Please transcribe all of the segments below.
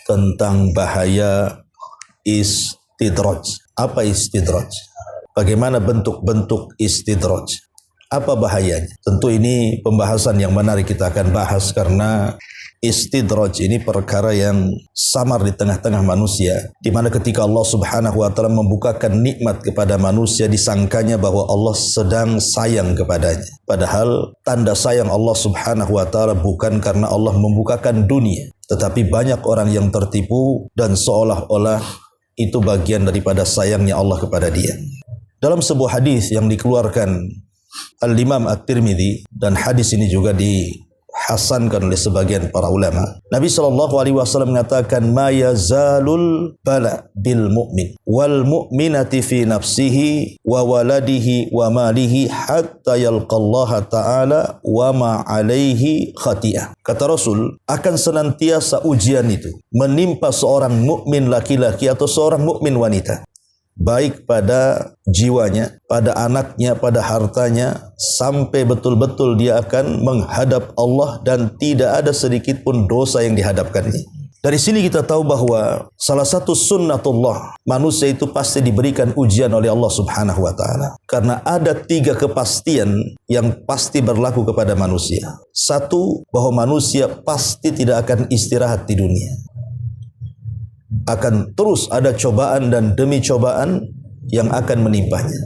Tentang bahaya istidraj. Apa istidraj? Bagaimana bentuk-bentuk istidraj? Apa bahayanya? Tentu ini pembahasan yang menarik kita akan bahas, karena istidraj ini perkara yang samar di tengah-tengah manusia, di mana ketika Allah Subhanahu wa taala membukakan nikmat kepada manusia, disangkanya bahwa Allah sedang sayang kepadanya. Padahal tanda sayang Allah Subhanahu wa taala bukan karena Allah membukakan dunia, tetapi banyak orang yang tertipu dan seolah-olah itu bagian daripada sayangnya Allah kepada dia. Dalam sebuah hadis yang dikeluarkan Al-Imam At-Tirmidzi, dan hadis ini juga dihasankan oleh sebagian para ulama, Nabi SAW mengatakan, ma yazalul bala bil mu'min wal mu'minati fi nafsihi wa waladihi wa malihi hatta yalqallaha ta'ala wa ma alaihi khati'ah. Kata Rasul, akan senantiasa ujian itu menimpa seorang mukmin laki-laki atau seorang mukmin wanita, baik pada jiwanya, pada anaknya, pada hartanya, sampai betul-betul dia akan menghadap Allah dan tidak ada sedikit pun dosa yang dihadapkannya. Dari sini kita tahu bahwa salah satu sunnatullah, manusia itu pasti diberikan ujian oleh Allah Subhanahu wa taala. Karena ada 3 kepastian yang pasti berlaku kepada manusia. Satu, bahwa manusia pasti tidak akan istirahat di dunia. Akan terus ada cobaan dan demi cobaan yang akan menimpanya.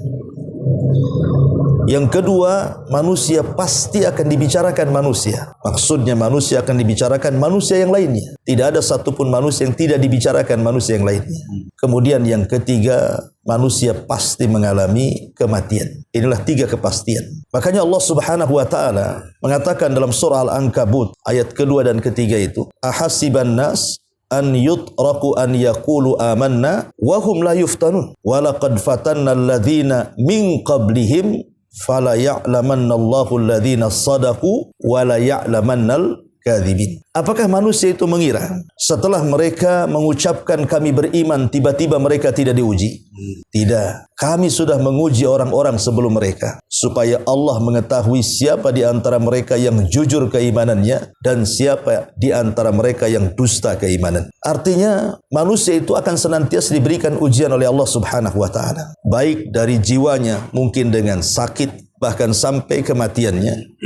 Yang kedua, manusia pasti akan dibicarakan manusia. Maksudnya manusia akan dibicarakan manusia yang lainnya. Tidak ada satupun manusia yang tidak dibicarakan manusia yang lainnya. Kemudian yang ketiga, manusia pasti mengalami kematian. Inilah 3 kepastian. Makanya Allah Subhanahu wa taala mengatakan dalam surah Al-Ankabut ayat kedua dan ketiga itu, ahasiban nas an yutraku an yaqulu amanna wa hum la yuftanun wa laqad fatanna alladhina min qablihim fala ya'lamanna Allahu alladhina sadaqu wa la ya'lamannal kadzibin. Apakah manusia itu mengira setelah mereka mengucapkan kami beriman, tiba-tiba mereka tidak diuji? Tidak. Kami sudah menguji orang-orang sebelum mereka, supaya Allah mengetahui siapa di antara mereka yang jujur keimanannya dan siapa di antara mereka yang dusta keimanan. Artinya manusia itu akan senantiasa diberikan ujian oleh Allah Subhanahu wa taala, baik dari jiwanya, mungkin dengan sakit, bahkan sampai kematiannya,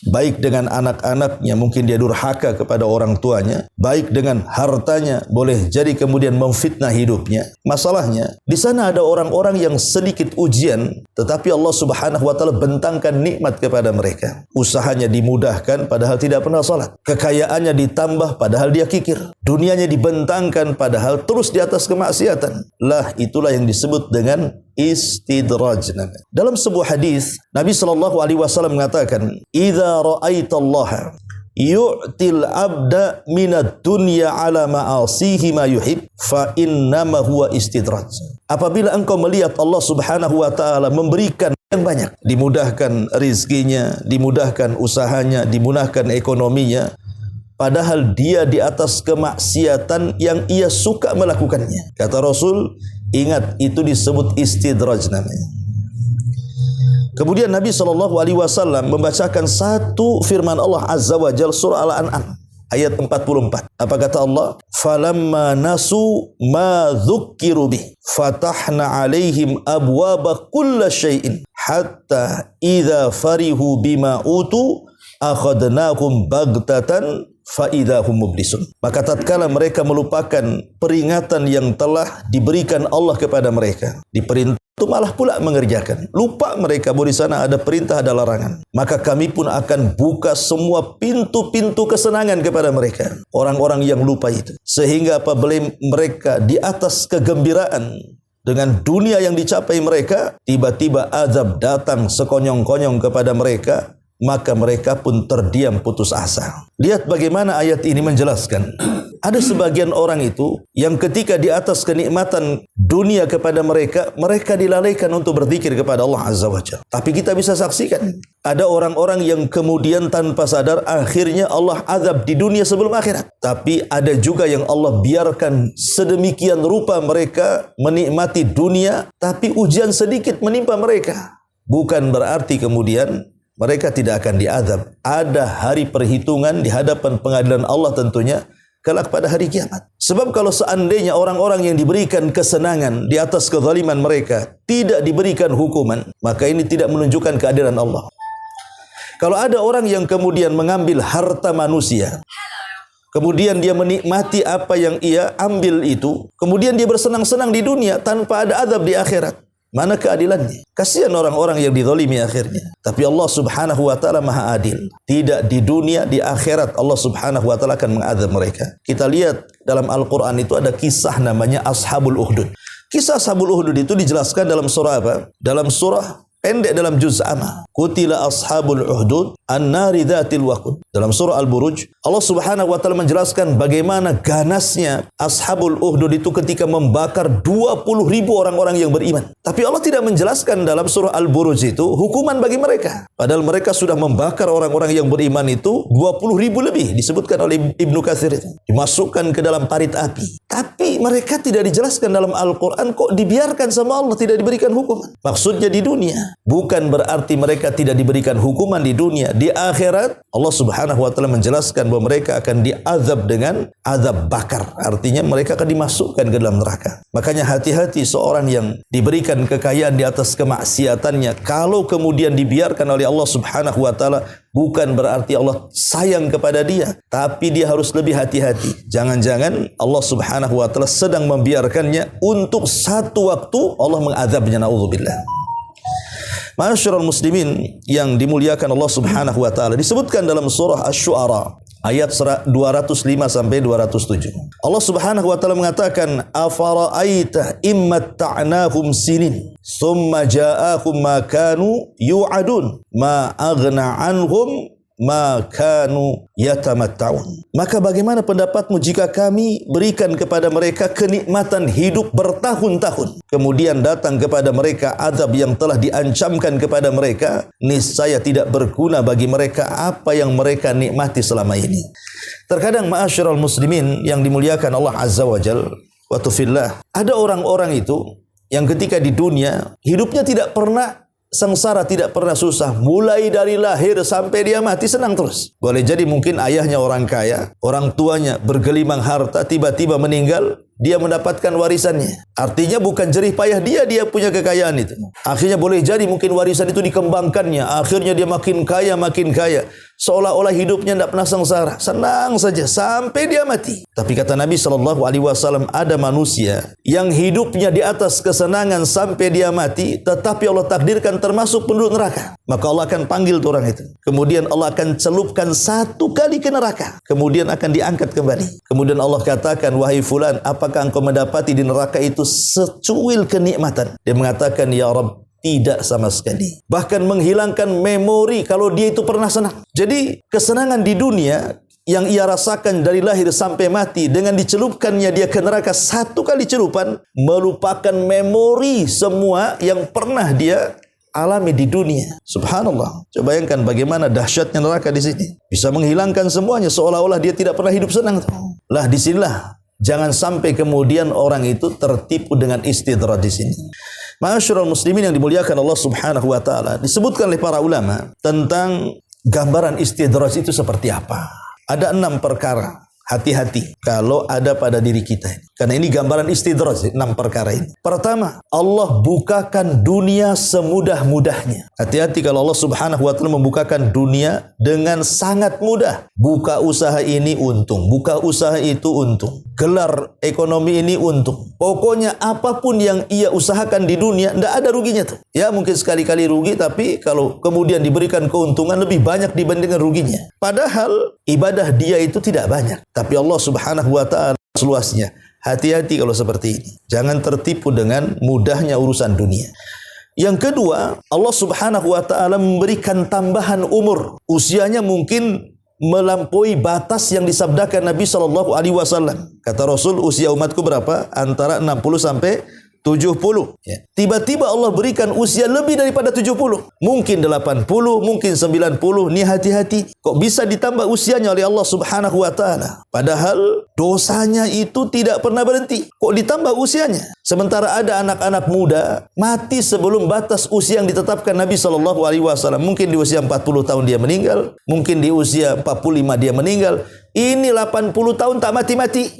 baik dengan anak-anaknya, mungkin dia durhaka kepada orang tuanya, baik dengan hartanya, boleh jadi kemudian memfitnah hidupnya. Masalahnya, di sana ada orang-orang yang sedikit ujian, tetapi Allah Subhanahu wa taala bentangkan nikmat kepada mereka. Usahanya dimudahkan padahal tidak pernah salat. Kekayaannya ditambah padahal dia kikir. Dunianya dibentangkan padahal terus di atas kemaksiatan. Lah, itulah yang disebut dengan istidraj. Dalam sebuah hadis, Nabi SAW mengatakan, idza ra'aitallaha yu'til abda minad dunya ala ma'asihi ma yuhib fa innama huwa istidraj. Apabila engkau melihat Allah Subhanahu wa taala memberikan yang banyak, dimudahkan rizkinya, dimudahkan usahanya, dimudahkan ekonominya, padahal dia di atas kemaksiatan yang ia suka melakukannya. Kata Rasul, ingat, itu disebut istidraj namanya. Kemudian Nabi SAW membacakan satu firman Allah Azza wa Jalla, surah Al-An'am ayat 44. Apa kata Allah? Falamma nasu ma dzukkiru bih fatahna alaihim abwaba kulla syai'in hatta idza farihu bima utu akhadnahum baghtatan faidahum mublisun. Maka tatkala mereka melupakan peringatan yang telah diberikan Allah kepada mereka, diperintah itu malah pula mengerjakan. Lupa mereka bahwa di sana ada perintah, ada larangan. Maka kami pun akan buka semua pintu-pintu kesenangan kepada mereka. Orang-orang yang lupa itu. Sehingga apabila mereka di atas kegembiraan dengan dunia yang dicapai mereka, tiba-tiba azab datang sekonyong-konyong kepada mereka, maka mereka pun terdiam putus asa. Lihat bagaimana ayat ini menjelaskan. Ada sebagian orang itu yang ketika di atas kenikmatan dunia kepada mereka, mereka dilalaikan untuk berzikir kepada Allah Azza wa Jalla. Tapi kita bisa saksikan, ada orang-orang yang kemudian tanpa sadar akhirnya Allah azab di dunia sebelum akhirat. Tapi ada juga yang Allah biarkan sedemikian rupa mereka menikmati dunia, tapi ujian sedikit menimpa mereka. Bukan berarti kemudian mereka tidak akan diazab. Ada hari perhitungan di hadapan pengadilan Allah tentunya, kelak pada hari kiamat. Sebab kalau seandainya orang-orang yang diberikan kesenangan di atas kezaliman mereka tidak diberikan hukuman, maka ini tidak menunjukkan keadilan Allah. Kalau ada orang yang kemudian mengambil harta manusia, kemudian dia menikmati apa yang ia ambil itu, kemudian dia bersenang-senang di dunia tanpa ada azab di akhirat, mana keadilannya? Kasihan orang-orang yang dizalimi akhirnya. Tapi Allah Subhanahu wa taala Maha Adil. Tidak di dunia, di akhirat Allah Subhanahu wa taala akan mengazab mereka. Kita lihat dalam Al-Qur'an itu ada kisah namanya Ashabul Ukhdud. Kisah Ashabul Ukhdud itu dijelaskan dalam surah apa? Dalam surah pendek dalam juz amma. Qutila ashabul uhdud an-nari dzatil waqud. Dalam surah Al-Buruj, Allah Subhanahu wa taala menjelaskan bagaimana ganasnya ashabul uhdud itu ketika membakar 20.000 orang-orang yang beriman. Tapi Allah tidak menjelaskan dalam surah Al-Buruj itu hukuman bagi mereka. Padahal mereka sudah membakar orang-orang yang beriman itu 20.000 lebih, disebutkan oleh Ibnu Katsir itu. Dimasukkan ke dalam parit api. Tapi mereka tidak dijelaskan dalam Al-Quran, kok dibiarkan sama Allah, tidak diberikan hukuman. Maksudnya di dunia. Bukan berarti mereka tidak diberikan hukuman di dunia. Di akhirat, Allah Subhanahu wa taala menjelaskan bahwa mereka akan diazab dengan azab bakar. Artinya mereka akan dimasukkan ke dalam neraka. Makanya hati-hati seorang yang diberikan kekayaan di atas kemaksiatannya, kalau kemudian dibiarkan oleh Allah Subhanahu wa taala, bukan berarti Allah sayang kepada dia, tapi dia harus lebih hati-hati. Jangan-jangan Allah Subhanahu wa taala sedang membiarkannya untuk satu waktu Allah mengazabnya, naudzubillah. Ma'asyiral muslimin yang dimuliakan Allah Subhanahu wa taala, disebutkan dalam surah Asy-Syu'ara ayat 205 sampai 207. Allah Subhanahu wa taala mengatakan, "Afara'aita immatta'nahum sinin, tsumma ja'ahum ma kanu yu'adun, ma aghna 'anhum ma kanu yatamatta'un." Maka bagaimana pendapatmu jika kami berikan kepada mereka kenikmatan hidup bertahun-tahun, kemudian datang kepada mereka azab yang telah diancamkan kepada mereka, niscaya tidak berguna bagi mereka apa yang mereka nikmati selama ini. Terkadang ma'asyiral muslimin yang dimuliakan Allah Azza wa Jalla wa tufillah, ada orang-orang itu yang ketika di dunia hidupnya tidak pernah sengsara, tidak pernah susah, mulai dari lahir sampai dia mati senang terus. Boleh jadi mungkin ayahnya orang kaya, orang tuanya bergelimang harta, tiba-tiba meninggal, dia mendapatkan warisannya. Artinya bukan jerih payah dia punya kekayaan itu. Akhirnya boleh jadi mungkin warisan itu dikembangkannya, akhirnya dia makin kaya, seolah-olah hidupnya tidak pernah sengsara, senang saja sampai dia mati. Tapi kata Nabi SAW, ada manusia yang hidupnya di atas kesenangan sampai dia mati, tetapi Allah takdirkan termasuk penduduk neraka. Maka Allah akan panggil orang itu, kemudian Allah akan celupkan satu kali ke neraka, kemudian akan diangkat kembali. Kemudian Allah katakan, "Wahai fulan, apakah engkau mendapati di neraka itu secuil kenikmatan?" Dia mengatakan, "Ya Rabb, tidak sama sekali." Bahkan menghilangkan memori kalau dia itu pernah senang. Jadi kesenangan di dunia yang ia rasakan dari lahir sampai mati, dengan dicelupkannya dia ke neraka satu kali celupan, melupakan memori semua yang pernah dia alami di dunia. Subhanallah. Coba bayangkan bagaimana dahsyatnya neraka di sini. Bisa menghilangkan semuanya seolah-olah dia tidak pernah hidup senang. Lah disinilah jangan sampai kemudian orang itu tertipu dengan istidraj di sini. Ma'asyiral muslimin yang dimuliakan Allah Subhanahu wa taala, disebutkan oleh para ulama tentang gambaran istidraj itu seperti apa. Ada 6 perkara. Hati-hati kalau ada pada diri kita ini. Karena ini gambaran istidraj, 6 perkara ini. Pertama, Allah bukakan dunia semudah-mudahnya. Hati-hati kalau Allah Subhanahu wa taala membukakan dunia dengan sangat mudah. Buka usaha ini untung, buka usaha itu untung. Gelar ekonomi ini untung. Pokoknya apapun yang ia usahakan di dunia, tidak ada ruginya tuh. Ya mungkin sekali-kali rugi, tapi kalau kemudian diberikan keuntungan lebih banyak dibandingkan ruginya. Padahal ibadah dia itu tidak banyak. Tapi Allah Subhanahu wa taala seluasnya. Hati-hati kalau seperti ini. Jangan tertipu dengan mudahnya urusan dunia. Yang kedua, Allah Subhanahu wa taala memberikan tambahan umur. Usianya mungkin melampaui batas yang disabdakan Nabi SAW. Kata Rasul, usia umatku berapa? Antara 60 sampai 70. Ya. Tiba-tiba Allah berikan usia lebih daripada 70. Mungkin 80, mungkin 90. Ni hati-hati. Kok bisa ditambah usianya oleh Allah Subhanahu wa taala? Padahal dosanya itu tidak pernah berhenti. Kok ditambah usianya? Sementara ada anak-anak muda mati sebelum batas usia yang ditetapkan Nabi SAW. Mungkin di usia 40 tahun dia meninggal, mungkin di usia 45 dia meninggal. Ini 80 tahun tak mati-mati.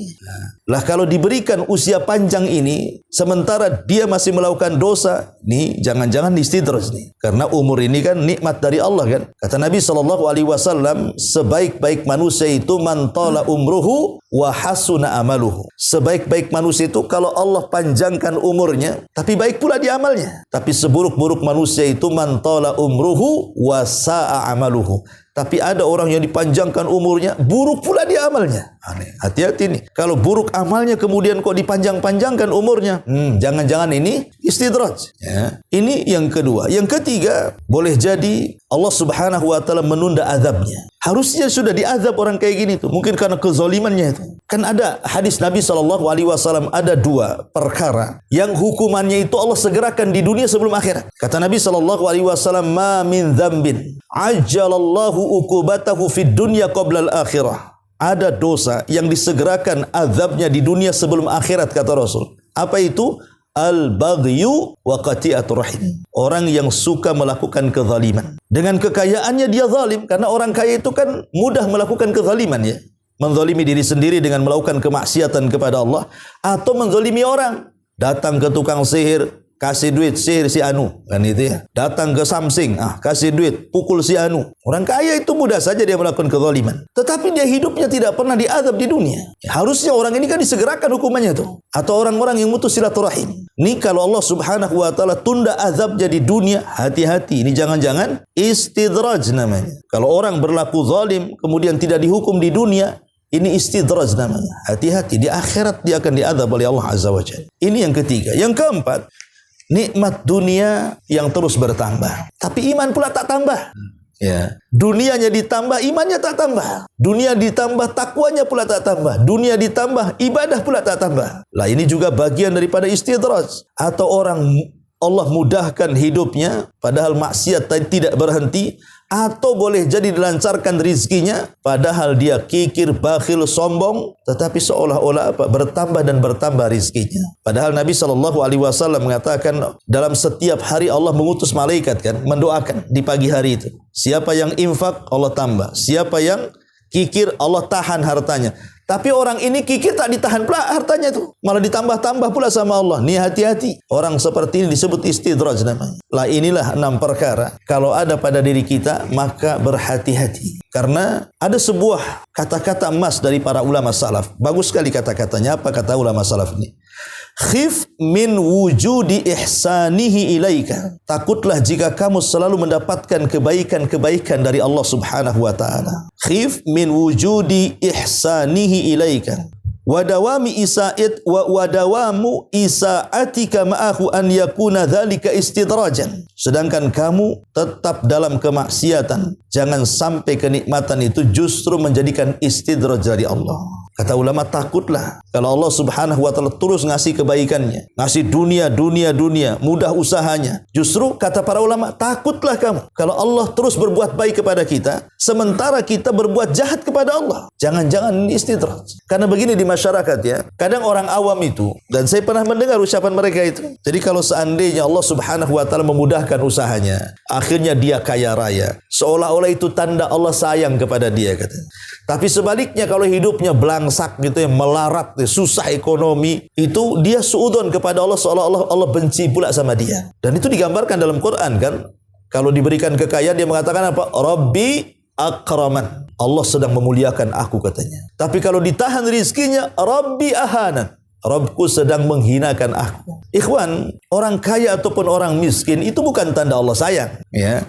Lah kalau diberikan usia panjang ini, sementara dia masih melakukan dosa, nih jangan-jangan istidraj nih. Karena umur ini kan nikmat dari Allah kan. Kata Nabi SAW, sebaik-baik manusia itu man tala umruhu wa hasuna amaluhu. Sebaik-baik manusia itu kalau Allah panjangkan umurnya, tapi baik pula di amalnya. Tapi seburuk-buruk manusia itu man tala umruhu wa sa'a amaluhu. Tapi ada orang yang dipanjangkan umurnya, buruk pula dia amalnya. Aneh. Hati-hati nih. Kalau buruk amalnya kemudian kok dipanjang-panjangkan umurnya, jangan-jangan ini istidraj. Ya. Ini yang kedua. Yang ketiga, boleh jadi Allah Subhanahu wa taala menunda azabnya. Harusnya sudah diazab orang kayak gini tuh. Mungkin karena kezalimannya itu. Kan ada hadis Nabi SAW, ada 2 perkara yang hukumannya itu Allah segerakan di dunia sebelum akhirat. Kata Nabi SAW, ma min dzambin ajjalallahu uqubatahu fid dunya qabla al-akhirah. Ada dosa yang disegerakan azabnya di dunia sebelum akhirat, kata Rasul. Apa itu? Al-baghyu wa qati'atur rahim. Orang yang suka melakukan kezaliman. Dengan kekayaannya dia zalim, karena orang kaya itu kan mudah melakukan kezaliman ya. Menzalimi diri sendiri dengan melakukan kemaksiatan kepada Allah, atau menzalimi orang. Datang ke tukang sihir, kasih duit sihir si Anu, kan itu ya. Datang ke Samsing, kasih duit, pukul si Anu. Orang kaya itu mudah saja dia melakukan kezaliman. Tetapi dia hidupnya tidak pernah diazab di dunia. Harusnya orang ini kan disegerakan hukumannya tuh. Atau orang-orang yang mutus silaturahim. Ini kalau Allah Subhanahu wa taala tunda azabnya di dunia, hati-hati. Ini jangan-jangan istidraj namanya. Kalau orang berlaku zalim kemudian tidak dihukum di dunia, ini istidraj namanya. Hati-hati, di akhirat dia akan diazab oleh Allah Azza wa Jalla. Ini yang ketiga. Yang keempat, nikmat dunia yang terus bertambah, tapi iman pula tak tambah. Ya, dunianya ditambah, imannya tak tambah. Dunia ditambah, takwanya pula tak tambah. Dunia ditambah, ibadah pula tak tambah. Lah ini juga bagian daripada istidraj. Atau orang Allah mudahkan hidupnya, padahal maksiat tidak berhenti. Atau boleh jadi dilancarkan rizkinya, padahal dia kikir, bakhil, sombong, tetapi seolah-olah bertambah dan bertambah rizkinya. Padahal Nabi SAW mengatakan dalam setiap hari Allah mengutus malaikat kan, mendoakan di pagi hari itu. Siapa yang infak Allah tambah, siapa yang kikir Allah tahan hartanya. Tapi orang ini kikir tak ditahan pula hartanya itu, malah ditambah-tambah pula sama Allah. Nih hati-hati. Orang seperti ini disebut istidraj namanya. Lah inilah 6 perkara. Kalau ada pada diri kita, maka berhati-hati. Karena ada sebuah kata-kata emas dari para ulama salaf. Bagus sekali kata-katanya. Apa kata ulama salaf ini? Khif min wujudi ihsanihi ilaika. Takutlah jika kamu selalu mendapatkan kebaikan-kebaikan dari Allah Subhanahu wa taala. Khif min wujudi ihsanihi ilaika. Wadawamu isa'atika ma'ahu an yakuna dzalika istidrajan. Sedangkan kamu tetap dalam kemaksiatan, jangan sampai kenikmatan itu justru menjadikan istidraj dari Allah. Kata ulama, takutlah kalau Allah Subhanahu wa taala terus ngasih kebaikannya, ngasih dunia, mudah usahanya. Justru kata para ulama, takutlah kamu kalau Allah terus berbuat baik kepada kita, sementara kita berbuat jahat kepada Allah. Jangan-jangan ini istidraj. Karena begini di masyarakat ya, kadang orang awam itu, dan saya pernah mendengar ucapan mereka itu. Jadi kalau seandainya Allah Subhanahu wa taala memudahkan usahanya, akhirnya dia kaya raya, seolah-olah itu tanda Allah sayang kepada dia, kata. Tapi sebaliknya kalau hidupnya belangsak gitu ya, melarat, susah ekonomi, itu dia suudzon kepada Allah, seolah-olah Allah benci pula sama dia. Dan itu digambarkan dalam Quran kan. Kalau diberikan kekayaan dia mengatakan apa? Rabbi akraman. Allah sedang memuliakan aku, katanya. Tapi kalau ditahan rizkinya, Rabbi ahanan. Rabbku sedang menghinakan aku. Ikhwan, orang kaya ataupun orang miskin itu bukan tanda Allah sayang, ya.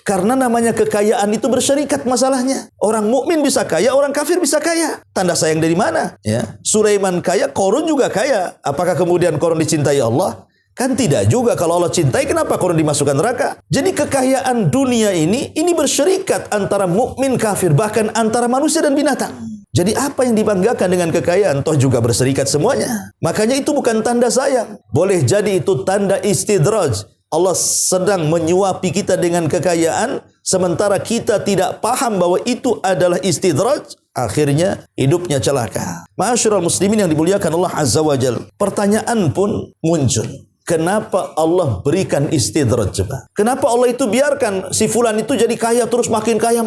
Karena namanya kekayaan itu bersyarikat masalahnya. Orang mukmin bisa kaya, orang kafir bisa kaya. Tanda sayang dari mana? Ya. Sulaiman kaya, Qarun juga kaya. Apakah kemudian Qarun dicintai Allah? Kan tidak juga. Kalau Allah cintai, kenapa Qarun dimasukkan neraka? Jadi kekayaan dunia ini bersyarikat antara mukmin kafir, bahkan antara manusia dan binatang. Jadi apa yang dibanggakan dengan kekayaan? Toh juga berserikat semuanya. Makanya itu bukan tanda sayang. Boleh jadi itu tanda istidraj. Allah sedang menyuapi kita dengan kekayaan, sementara kita tidak paham bahwa itu adalah istidraj. Akhirnya hidupnya celaka. Ma'asyiral muslimin yang dimuliakan Allah Azza wa Jalla. Pertanyaan pun muncul. Kenapa Allah berikan istidraj coba? Kenapa Allah itu biarkan si fulan itu jadi kaya terus makin kaya,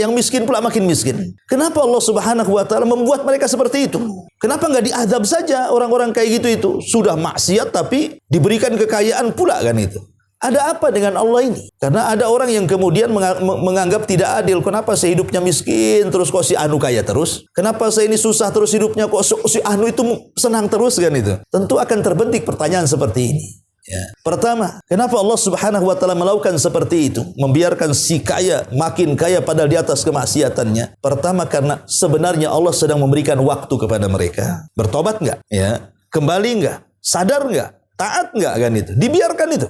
yang miskin pula makin miskin? Kenapa Allah Subhanahu wa taala membuat mereka seperti itu? Kenapa enggak diazab saja orang-orang kayak gitu itu? Sudah maksiat tapi diberikan kekayaan pula kan itu. Ada apa dengan Allah ini? Karena ada orang yang kemudian menganggap tidak adil. Kenapa saya hidupnya miskin terus kok si anu kaya terus? Kenapa saya ini susah terus hidupnya kok si anu itu senang terus kan itu? Tentu akan terbentik pertanyaan seperti ini. Ya. Pertama, kenapa Allah Subhanahu wa taala melakukan seperti itu? Membiarkan si kaya makin kaya padahal di atas kemaksiatannya. Pertama karena sebenarnya Allah sedang memberikan waktu kepada mereka. Bertobat enggak? Ya. Kembali enggak? Sadar enggak? Taat enggak kan itu? Dibiarkan itu.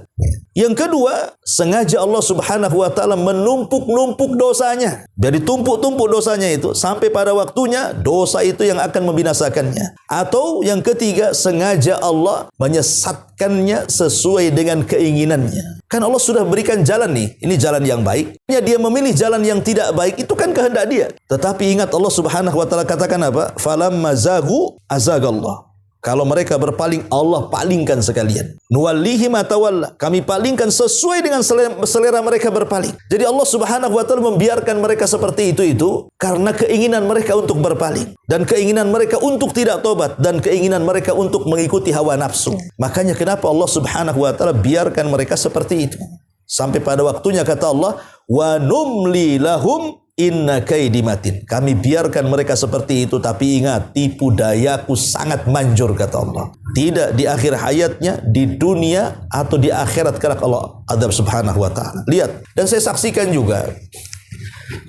Yang kedua, sengaja Allah Subhanahu wa taala menumpuk-numpuk dosanya. Jadi tumpuk-tumpuk dosanya itu sampai pada waktunya dosa itu yang akan membinasakannya. Atau yang ketiga, sengaja Allah menyesatkannya sesuai dengan keinginannya. Kan Allah sudah berikan jalan nih, ini jalan yang baik. Dia memilih jalan yang tidak baik, itu kan kehendak dia. Tetapi ingat Allah Subhanahu wa taala katakan apa? Falamma zagu azagallah. Kalau mereka berpaling, Allah palingkan sekalian. Nuwallihi ma tawalla. Kami palingkan sesuai dengan selera mereka berpaling. Jadi Allah Subhanahu wa taala membiarkan mereka seperti itu karena keinginan mereka untuk berpaling dan keinginan mereka untuk tidak tobat dan keinginan mereka untuk mengikuti hawa nafsu. Makanya kenapa Allah Subhanahu wa taala biarkan mereka seperti itu. Sampai pada waktunya kata Allah, wa numli lahum inna kaidi matin. Kami biarkan mereka seperti itu, tapi ingat, tipu dayaku sangat manjur kata Allah. Tidak di akhir hayatnya, di dunia atau di akhirat kelak Allah azab Subhanahu wa taala. Lihat, dan saya saksikan juga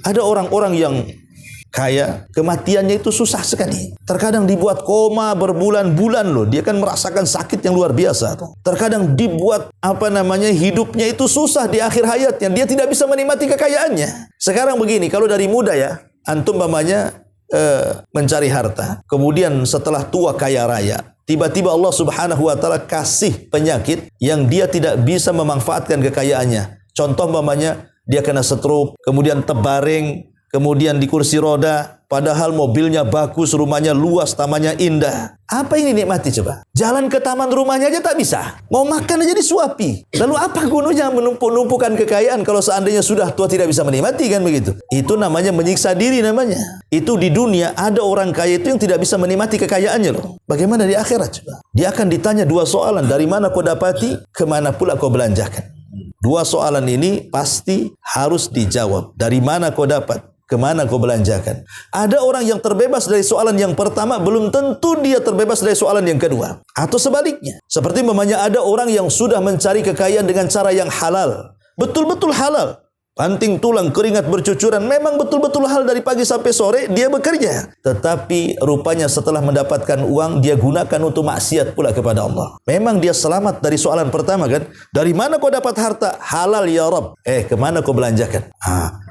ada orang-orang yang kaya, kematiannya itu susah sekali. Terkadang dibuat koma berbulan-bulan loh. Dia kan merasakan sakit yang luar biasa. Terkadang dibuat hidupnya itu susah di akhir hayatnya. Dia tidak bisa menikmati kekayaannya. Sekarang begini, kalau dari muda ya, antum mencari harta. Kemudian setelah tua kaya raya, tiba-tiba Allah Subhanahu wa taala kasih penyakit yang dia tidak bisa memanfaatkan kekayaannya. Contoh dia kena stroke, kemudian terbaring, kemudian di kursi roda, padahal mobilnya bagus, rumahnya luas, tamannya indah. Apa ini nikmati coba? Jalan ke taman rumahnya aja tak bisa. Mau makan aja disuapi. Lalu apa gunanya menumpuk-numpukan kekayaan kalau seandainya sudah tua tidak bisa menikmati kan begitu? Itu namanya menyiksa diri namanya. Itu di dunia ada orang kaya itu yang tidak bisa menikmati kekayaannya loh. Bagaimana di akhirat coba? Dia akan ditanya dua soalan. Dari mana kau dapati? Kemana pula kau belanjakan? Dua soalan ini pasti harus dijawab. Dari mana kau dapat? Kemana kau belanjakan? Ada orang yang terbebas dari soalan yang pertama, belum tentu dia terbebas dari soalan yang kedua. Atau sebaliknya. Seperti ada orang yang sudah mencari kekayaan dengan cara yang halal. Betul-betul halal. Banting tulang, keringat bercucuran. Memang betul-betul halal dari pagi sampai sore dia bekerja. Tetapi rupanya setelah mendapatkan uang, dia gunakan untuk maksiat pula kepada Allah. Memang dia selamat dari soalan pertama kan? Dari mana kau dapat harta? Halal ya Rabb. Kemana kau belanjakan?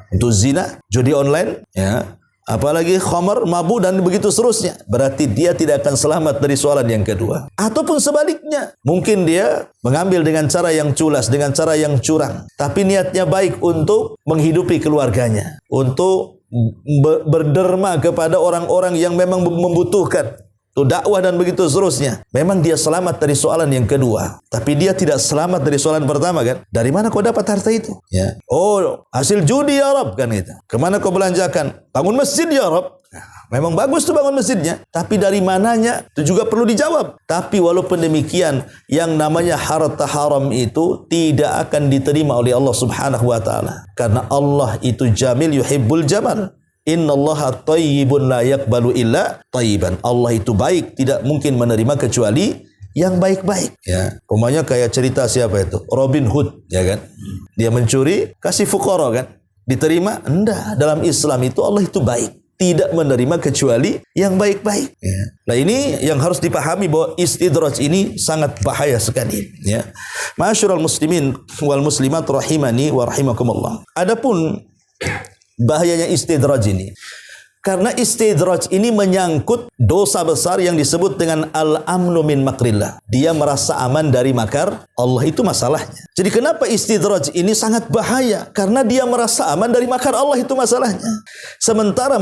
Untuk zina, judi online, ya, apalagi khamar, mabuk dan begitu seterusnya. Berarti dia tidak akan selamat dari soalan yang kedua. Ataupun sebaliknya, mungkin dia mengambil dengan cara yang culas, dengan cara yang curang, tapi niatnya baik untuk menghidupi keluarganya, untuk berderma kepada orang-orang yang memang membutuhkan. Dakwah dan begitu seterusnya. Memang dia selamat dari soalan yang kedua, tapi dia tidak selamat dari soalan pertama kan? Dari mana kau dapat harta itu? Ya. Oh, hasil judi ya Rabb kan itu. Kemana kau belanjakan? Bangun masjid ya Rabb. Memang bagus tuh bangun masjidnya, tapi dari mananya itu juga perlu dijawab. Tapi walaupun demikian, yang namanya harta haram itu tidak akan diterima oleh Allah Subhanahu wa taala. Karena Allah itu jamil yuhibbul jamal. Innallaha thayyibun la yaqbalu illa thayyiban. Allah itu baik, tidak mungkin menerima kecuali yang baik-baik. Ya, umpamanya kayak cerita siapa itu? Robin Hood, ya kan? Dia mencuri, kasih fuqara kan? Diterima? Enggak. Dalam Islam itu Allah itu baik, tidak menerima kecuali yang baik-baik. Ya. Nah ini yang harus dipahami bahwa istidraj ini sangat bahaya sekali. Ya, Ma'asyiral muslimin wal muslimat rahimani wa rahimakumullah. Adapun bahayanya istidraj ini, Karena istidraj ini menyangkut dosa besar yang disebut dengan al-amnu min makrillah. Dia merasa aman dari makar Allah, itu masalahnya. Jadi kenapa istidraj ini sangat bahaya? Karena dia merasa aman dari makar Allah, itu masalahnya. Sementara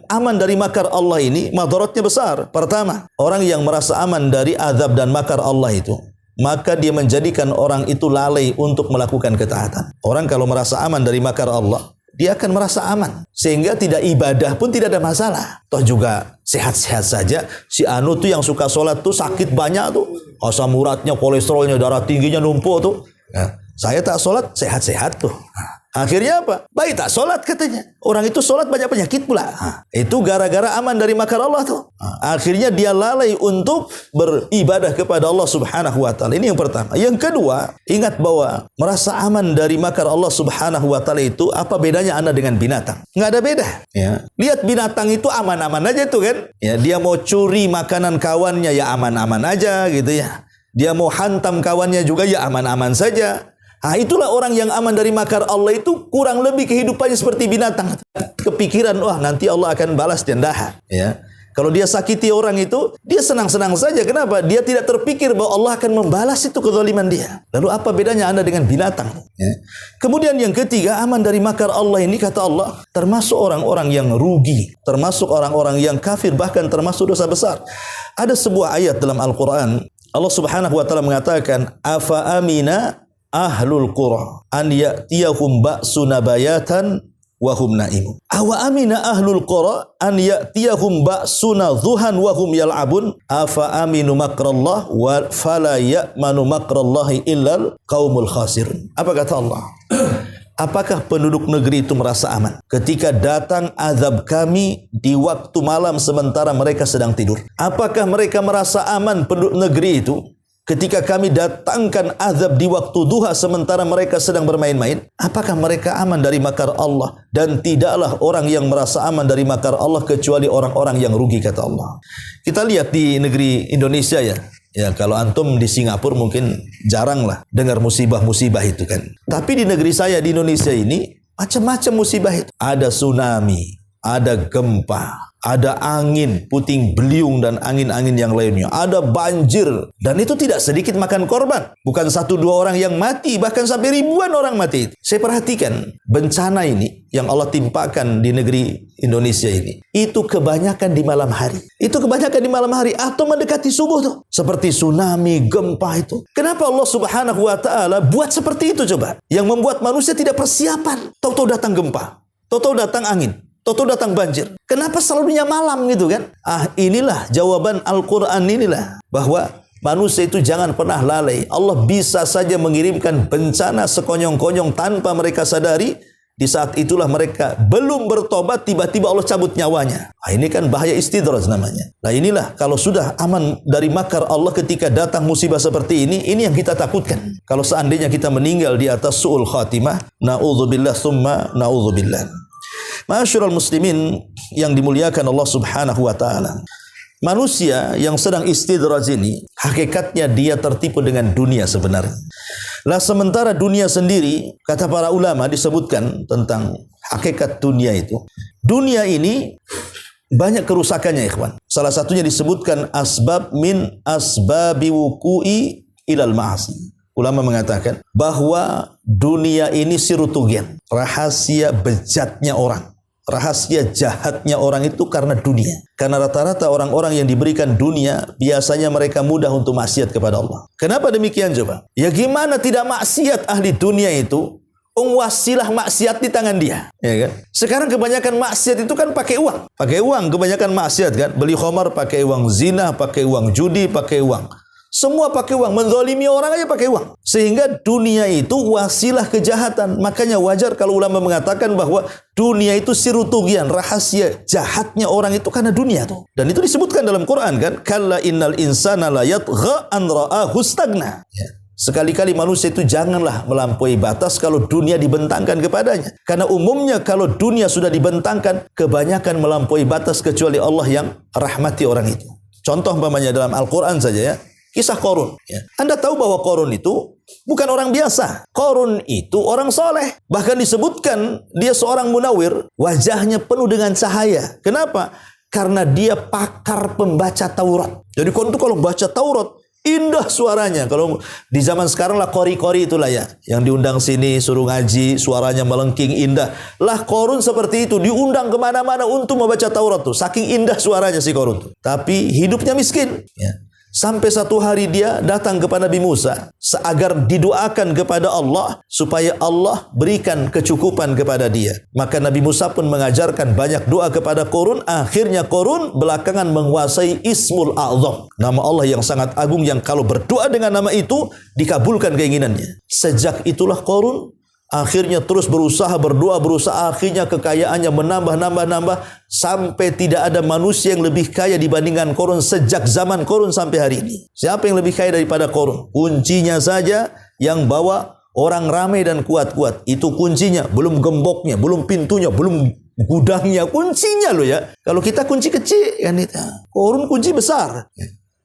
aman dari makar Allah ini madaratnya besar. Pertama, orang yang merasa aman dari azab dan makar Allah itu, maka dia menjadikan orang itu lalai untuk melakukan ketaatan. Orang kalau merasa aman dari makar Allah, dia akan merasa aman, sehingga tidak ibadah pun tidak ada masalah. Toh juga sehat-sehat saja. Si anu tuh yang suka sholat tuh sakit banyak tuh, asam uratnya, kolesterolnya, darah tingginya numpuk tuh. Nah, saya tak sholat sehat-sehat tuh. Akhirnya apa? Baik tak sholat katanya. Orang itu sholat banyak penyakit pula. Itu gara-gara aman dari makar Allah tuh. Akhirnya dia lalai untuk beribadah kepada Allah Subhanahu wa taala. Ini yang pertama. Yang kedua, ingat bahwa merasa aman dari makar Allah Subhanahu wa taala itu apa bedanya Anda dengan binatang? Nggak ada beda. Ya. Lihat binatang itu aman-aman aja tuh kan. Ya, dia mau curi makanan kawannya ya aman-aman aja gitu ya. Dia mau hantam kawannya juga ya aman-aman saja. Nah, itulah orang yang aman dari makar Allah itu kurang lebih kehidupannya seperti binatang. Kepikiran, wah nanti Allah akan balas dan dahak. Ya. Kalau dia sakiti orang itu, dia senang-senang saja. Kenapa? Dia tidak terpikir bahwa Allah akan membalas itu kezaliman dia. Lalu apa bedanya Anda dengan binatang? Ya. Kemudian yang ketiga, aman dari makar Allah ini kata Allah, termasuk orang-orang yang rugi, termasuk orang-orang yang kafir, bahkan termasuk dosa besar. Ada sebuah ayat dalam Al-Quran, Allah Subhanahu wa taala mengatakan, afa amina ahlul qura an ya'tiyahum ba'suna bayatan wa hum naimun. Awa amina ahlul qura an ya'tiyahum ba'suna dhuhan wa hum yal'abun. Afa aminu makrallah wa fala ya'manu makrallahi illal qaumul khasirun. Apa kata Allah? Apakah penduduk negeri itu merasa aman ketika datang azab kami di waktu malam sementara mereka sedang tidur? Apakah mereka merasa aman penduduk negeri itu ketika kami datangkan azab di waktu duha sementara mereka sedang bermain-main? Apakah mereka aman dari makar Allah? Dan tidaklah orang yang merasa aman dari makar Allah kecuali orang-orang yang rugi, kata Allah. Kita lihat di negeri Indonesia ya. Ya, kalau antum di Singapura mungkin jarang lah dengar musibah-musibah itu kan. Tapi di negeri saya di Indonesia ini macam-macam musibah itu. Ada tsunami, ada gempa, ada angin puting beliung dan angin-angin yang lainnya. Ada banjir. Dan itu tidak sedikit makan korban. Bukan 1-2 orang yang mati, bahkan sampai ribuan orang mati. Saya perhatikan bencana ini yang Allah timpakan di negeri Indonesia ini. Itu kebanyakan di malam hari. Itu kebanyakan di malam hari atau mendekati subuh tuh. Seperti tsunami, gempa itu. Kenapa Allah Subhanahu wa taala buat seperti itu coba? Yang membuat manusia tidak persiapan. Tahu-tahu datang gempa. Tahu-tahu datang angin. Tahu-tahu datang banjir. Kenapa selalunya malam gitu kan? Inilah jawaban Al-Quran inilah. Bahwa manusia itu jangan pernah lalai. Allah bisa saja mengirimkan bencana sekonyong-konyong tanpa mereka sadari. Di saat itulah mereka belum bertobat, tiba-tiba Allah cabut nyawanya. Ini kan bahaya istidraj namanya. Nah inilah kalau sudah aman dari makar Allah ketika datang musibah seperti ini yang kita takutkan. Kalau seandainya kita meninggal di atas su'ul khatimah, na'udzubillah summa na'udzubillah. Ma'asyiral muslimin yang dimuliakan Allah Subhanahu wa taala. Manusia yang sedang istidraj ini hakikatnya dia tertipu dengan dunia sebenarnya. Lah sementara dunia sendiri, kata para ulama disebutkan tentang hakikat dunia itu. Dunia ini banyak kerusakannya, ikhwan. Salah satunya disebutkan asbab min asbabi wuku'i ilal ma'asi. Ulama mengatakan bahwa dunia ini sirutugian, rahasia bejatnya orang. Rahasia jahatnya orang itu karena dunia. Karena rata-rata orang-orang yang diberikan dunia biasanya mereka mudah untuk maksiat kepada Allah. Kenapa demikian coba? Ya gimana tidak maksiat ahli dunia itu? Wasilah maksiat di tangan dia, ya kan? Sekarang kebanyakan maksiat itu kan pakai uang. Pakai uang kebanyakan maksiat kan? Beli khamar pakai uang, zina pakai uang, judi pakai uang. Semua pakai uang, menzalimi orang aja pakai uang. Sehingga dunia itu wasilah kejahatan. Makanya wajar kalau ulama mengatakan bahwa dunia itu sirutugian, rahasia jahatnya orang itu karena dunia tuh. Dan itu disebutkan dalam Quran kan, kalla innal insana la yatgha an ra'ahu stagna. Ya. Sekali-kali manusia itu janganlah melampaui batas kalau dunia dibentangkan kepadanya. Karena umumnya kalau dunia sudah dibentangkan, kebanyakan melampaui batas kecuali Allah yang rahmati orang itu. Contoh umpamanya dalam Al-Quran saja ya. Kisah Qarun. Ya. Anda tahu bahwa Qarun itu bukan orang biasa. Qarun itu orang soleh. Bahkan disebutkan dia seorang munawir. Wajahnya penuh dengan cahaya. Kenapa? Karena dia pakar pembaca Taurat. Jadi Qarun itu kalau baca Taurat, indah suaranya. Kalau di zaman sekarang lah qori-qori itulah ya, yang diundang sini suruh ngaji, suaranya melengking indah. Lah Qarun seperti itu, diundang kemana-mana untuk membaca Taurat tuh. Saking indah suaranya si Qarun tuh. Tapi hidupnya miskin. Ya. Sampai satu hari dia datang kepada Nabi Musa agar didoakan kepada Allah supaya Allah berikan kecukupan kepada dia. Maka Nabi Musa pun mengajarkan banyak doa kepada Qarun. Akhirnya Qarun belakangan menguasai Ismul A'zam, nama Allah yang sangat agung, yang kalau berdoa dengan nama itu dikabulkan keinginannya. Sejak itulah Qarun akhirnya terus berusaha, berusaha, akhirnya kekayaannya menambah sampai tidak ada manusia yang lebih kaya dibandingkan Qarun sejak zaman Qarun sampai hari ini. Siapa yang lebih kaya daripada Qarun? Kuncinya saja yang bawa orang ramai dan kuat-kuat. Itu kuncinya, belum gemboknya, belum pintunya, belum gudangnya, kuncinya loh ya. Kalau kita kunci kecil kan itu. Qarun kunci besar.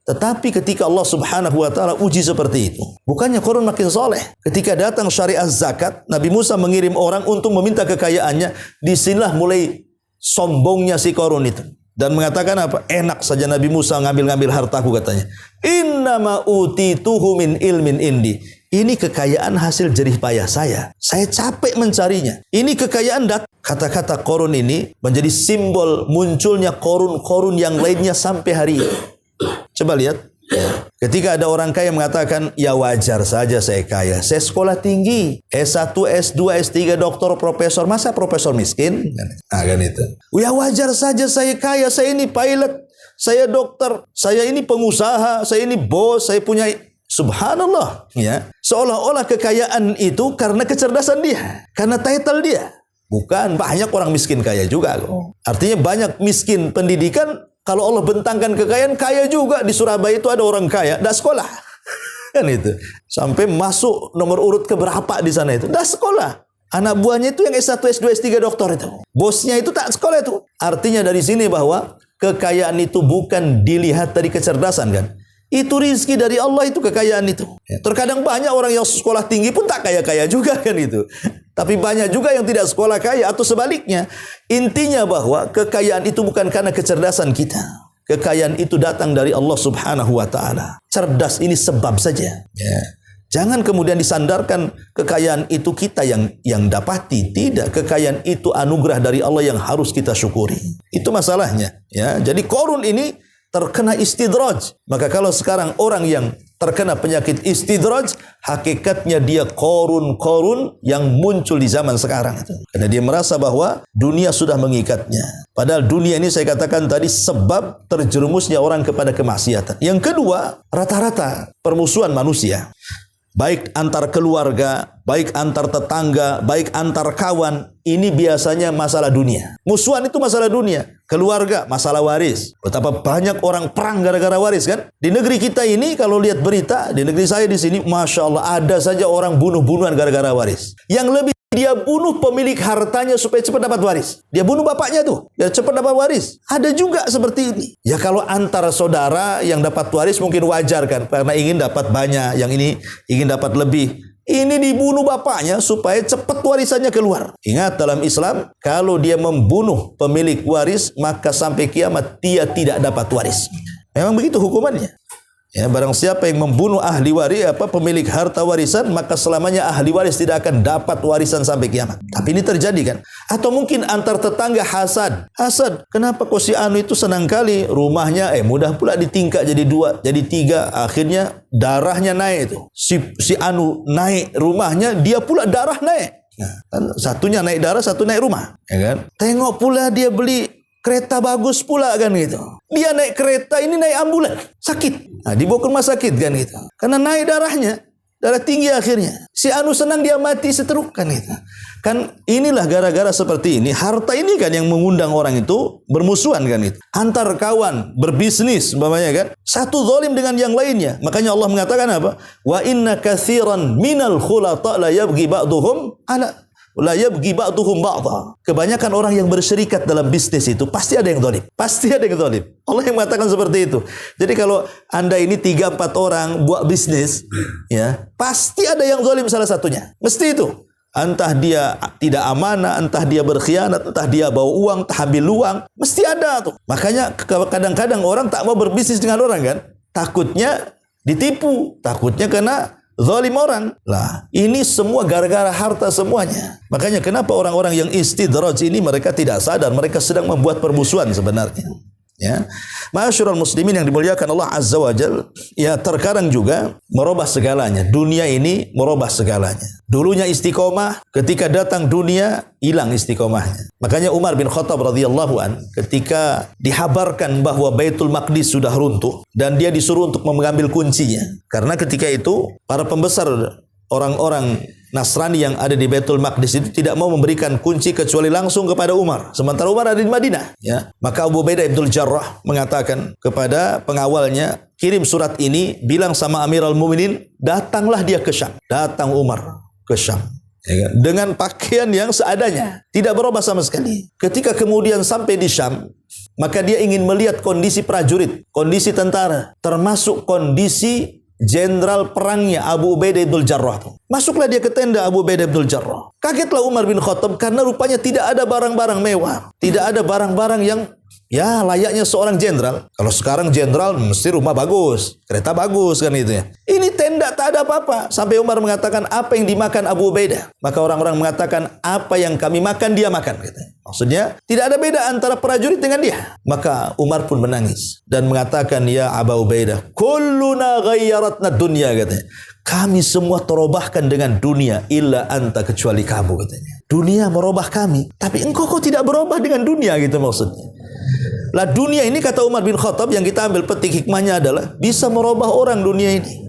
Tetapi ketika Allah Subhanahu wa taala uji seperti itu, bukannya Qarun makin soleh. Ketika datang syariat zakat, Nabi Musa mengirim orang untuk meminta kekayaannya. Disinilah mulai sombongnya si Qarun itu. Dan mengatakan apa? Enak saja Nabi Musa ngambil-ngambil hartaku, katanya. Innama utituhu min ilmin indi. Ini kekayaan hasil jerih payah saya. Saya capek mencarinya. Ini kekayaan kata-kata Qarun ini menjadi simbol munculnya Qarun-Qarun yang lainnya sampai hari ini. Coba lihat, ketika ada orang kaya mengatakan, ya wajar saja saya kaya. Saya sekolah tinggi, S1, S2, S3, doktor, profesor. Masa profesor miskin? Kan itu. Ya wajar saja saya kaya. Saya ini pilot, saya dokter, saya ini pengusaha, saya ini bos, saya punya... Subhanallah. Ya. Seolah-olah kekayaan itu karena kecerdasan dia, karena title dia. Bukan, banyak orang miskin kaya juga. Artinya banyak miskin pendidikan. Kalau Allah bentangkan kekayaan, kaya juga. Di Surabaya itu ada orang kaya, dah sekolah. Kan itu. Sampai masuk nomor urut keberapa di sana itu. Dah sekolah. Anak buahnya itu yang S1, S2, S3 doktor itu. Bosnya itu tak sekolah itu. Artinya dari sini bahwa kekayaan itu bukan dilihat dari kecerdasan kan. Itu rizki dari Allah, itu kekayaan itu. Terkadang banyak orang yang sekolah tinggi pun tak kaya-kaya juga kan itu. Tapi banyak juga yang tidak sekolah kaya atau sebaliknya. Intinya bahwa kekayaan itu bukan karena kecerdasan kita. Kekayaan itu datang dari Allah Subhanahu wa taala. Cerdas ini sebab saja. Ya. Jangan kemudian disandarkan kekayaan itu kita yang dapati. Tidak, kekayaan itu anugerah dari Allah yang harus kita syukuri. Itu masalahnya. Ya. Jadi Qarun ini terkena istidraj. Maka kalau sekarang orang yang terkena penyakit istidraj, hakikatnya dia Qarun yang muncul di zaman sekarang itu. Karena dia merasa bahwa dunia sudah mengikatnya. Padahal dunia ini saya katakan tadi sebab terjerumusnya orang kepada kemaksiatan. Yang kedua, rata-rata permusuhan manusia. Baik antar keluarga, baik antar tetangga, baik antar kawan, ini biasanya masalah dunia. Musuhan itu masalah dunia. Keluarga, masalah waris. Betapa banyak orang perang gara-gara waris kan? Di negeri kita ini kalau lihat berita, di negeri saya di sini, Masya Allah, ada saja orang bunuh-bunuhan gara-gara waris. Yang lebih dia bunuh pemilik hartanya supaya cepat dapat waris. Dia bunuh bapaknya tuh, ya cepat dapat waris. Ada juga seperti ini. Ya kalau antara saudara yang dapat waris mungkin wajar kan, karena ingin dapat banyak, yang ini ingin dapat lebih. Ini dibunuh bapaknya supaya cepat warisannya keluar. Ingat dalam Islam, kalau dia membunuh pemilik waris, maka sampai kiamat dia tidak dapat waris. Memang begitu hukumannya. Ya, barang siapa yang membunuh ahli waris, pemilik harta warisan, maka selamanya ahli waris tidak akan dapat warisan sampai kiamat. Tapi ini terjadi kan? Atau mungkin antar tetangga hasad. Hasad, kenapa kok si Anu itu senang kali rumahnya, mudah pula ditingkat jadi 2, jadi 3. Akhirnya darahnya naik itu. Si Anu naik rumahnya, dia pula darah naik. Nah, kan satunya naik darah, satu naik rumah. Ya kan? Tengok pula dia beli kereta bagus pula kan gitu. Dia naik kereta, ini naik ambulan. Sakit. Nah, dibawa ke rumah sakit kan gitu. Karena naik darahnya. Darah tinggi akhirnya. Si Anu senang dia mati seteruk kan gitu. Kan inilah gara-gara seperti ini. Harta ini kan yang mengundang orang itu bermusuhan kan itu. Antar kawan, berbisnis umpamanya kan. Satu zalim dengan yang lainnya. Makanya Allah mengatakan apa? Wa inna katsiran minal khulata la yabghi ba'duhum ala la yabghi ba'duhum ba'dha. Kebanyakan orang yang berserikat dalam bisnis itu pasti ada yang zalim. Pasti ada yang zalim. Allah yang mengatakan seperti itu. Jadi kalau Anda ini 3-4 orang buat bisnis, ya, pasti ada yang zalim salah satunya. Mesti itu. Entah dia tidak amanah, entah dia berkhianat, entah dia bawa uang, entah ambil uang, mesti ada tuh. Makanya kadang-kadang orang tak mau berbisnis dengan orang kan, takutnya ditipu, takutnya kena zalim orang. Lah, ini semua gara-gara harta semuanya. Makanya kenapa orang-orang yang istidraj ini mereka tidak sadar mereka sedang membuat permusuhan sebenarnya. Ya, ma'asyiral muslimin yang dimuliakan Allah Azza wa Jalla, ya terkadang juga merubah segalanya. Dunia ini merubah segalanya. Dulunya istiqomah, ketika datang dunia hilang istiqomahnya. Makanya Umar bin Khattab radhiyallahu an ketika dihabarkan bahwa Baitul Maqdis sudah runtuh dan dia disuruh untuk mengambil kuncinya. Karena ketika itu para pembesar orang-orang Nasrani yang ada di Baitul Maqdis itu tidak mau memberikan kunci kecuali langsung kepada Umar. Sementara Umar ada di Madinah. Ya. Maka Abu Ubaidah bin Jarrah mengatakan kepada pengawalnya, kirim surat ini, bilang sama Amirul Mukminin, datanglah dia ke Syam. Datang Umar ke Syam. Ya, dengan pakaian yang seadanya. Tidak berubah sama sekali. Ketika kemudian sampai di Syam, maka dia ingin melihat kondisi prajurit, kondisi tentara, termasuk kondisi jenderal perangnya Abu Ubaidah bin Jarrah. Masuklah dia ke tenda Abu Ubaidah bin Jarrah. Kagetlah Umar bin Khattab karena rupanya tidak ada barang-barang mewah. Tidak ada barang-barang yang ya layaknya seorang jenderal. Kalau sekarang jenderal mesti rumah bagus, kereta bagus kan itu ya. Ini tenda tak ada apa-apa. Sampai Umar mengatakan, apa yang dimakan Abu Ubaidah? Maka orang-orang mengatakan, apa yang kami makan dia makan. Maksudnya tidak ada beda antara prajurit dengan dia. Maka Umar pun menangis dan mengatakan, ya Abu Ubaidah, kulluna ghayyaratna dunya, katanya. Kami semua terubahkan dengan dunia, illa anta, kecuali kamu, katanya. Dunia merubah kami, tapi engkau kok tidak berubah dengan dunia, gitu maksudnya. Lah dunia ini, kata Umar bin Khattab, yang kita ambil petik hikmahnya adalah bisa merubah orang dunia ini.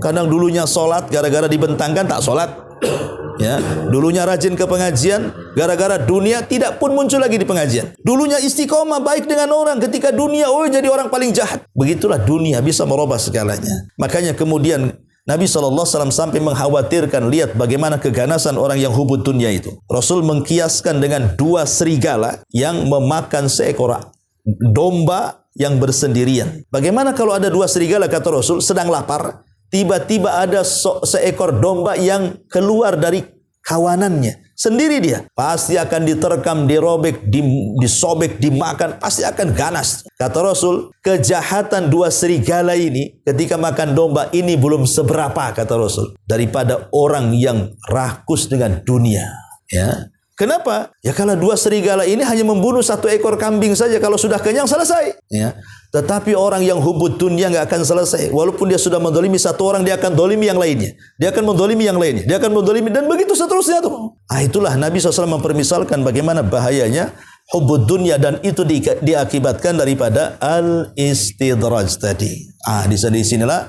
Kadang dulunya sholat, gara-gara dibentangkan tak sholat. Ya, dulunya rajin ke pengajian, gara-gara dunia tidak pun muncul lagi di pengajian. Dulunya istiqomah baik dengan orang, ketika dunia jadi orang paling jahat. Begitulah dunia bisa merubah segalanya. Makanya kemudian Nabi SAW sampai mengkhawatirkan, lihat bagaimana keganasan orang yang hubud dunia itu. Rasul mengkiaskan dengan 2 serigala yang memakan seekor domba yang bersendirian. Bagaimana kalau ada 2 serigala, kata Rasul, sedang lapar, tiba-tiba ada seekor domba yang keluar dari kawanannya. Sendiri dia. Pasti akan diterkam, dirobek, disobek, dimakan. Pasti akan ganas. Kata Rasul, kejahatan 2 serigala ini ketika makan domba ini belum seberapa, kata Rasul, daripada orang yang rakus dengan dunia. Ya. Kenapa? Ya kalau 2 serigala ini hanya membunuh 1 ekor kambing saja, kalau sudah kenyang selesai. Ya. Tetapi orang yang hubud dunia nggak akan selesai. Walaupun dia sudah mendolimi 1 orang, dia akan dolimi yang lainnya. Dia akan mendolimi yang lainnya. Dia akan mendolimi, dan begitu seterusnya tuh. Itulah Nabi SAW mempermisalkan bagaimana bahayanya hubud dunia, dan itu diakibatkan daripada al-istidraj tadi. Di sinilah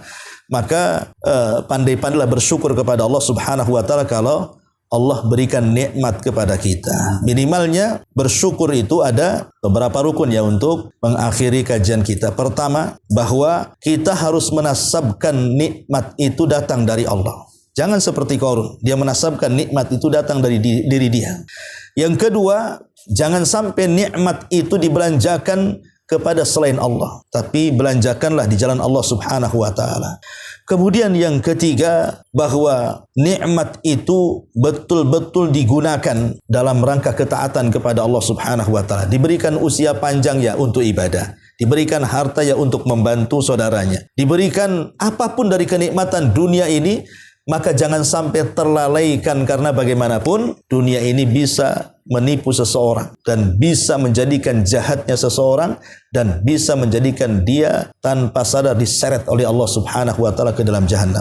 maka pandai-pandailah bersyukur kepada Allah Subhanahu wa taala kalau Allah berikan nikmat kepada kita. Minimalnya bersyukur itu ada beberapa rukun ya untuk mengakhiri kajian kita. Pertama, bahwa kita harus menasabkan nikmat itu datang dari Allah. Jangan seperti Qarun, dia menasabkan nikmat itu datang dari diri dia. Yang kedua, jangan sampai nikmat itu dibelanjakan kepada selain Allah, tapi belanjakanlah di jalan Allah Subhanahu wa taala. Kemudian yang ketiga, bahwa nikmat itu betul-betul digunakan dalam rangka ketaatan kepada Allah Subhanahu wa taala. Diberikan usia panjang ya untuk ibadah, diberikan harta ya untuk membantu saudaranya, diberikan apapun dari kenikmatan dunia ini, maka jangan sampai terlalaikan, karena bagaimanapun dunia ini bisa menipu seseorang dan bisa menjadikan jahatnya seseorang dan bisa menjadikan dia tanpa sadar diseret oleh Allah Subhanahu wa taala ke dalam jahannam.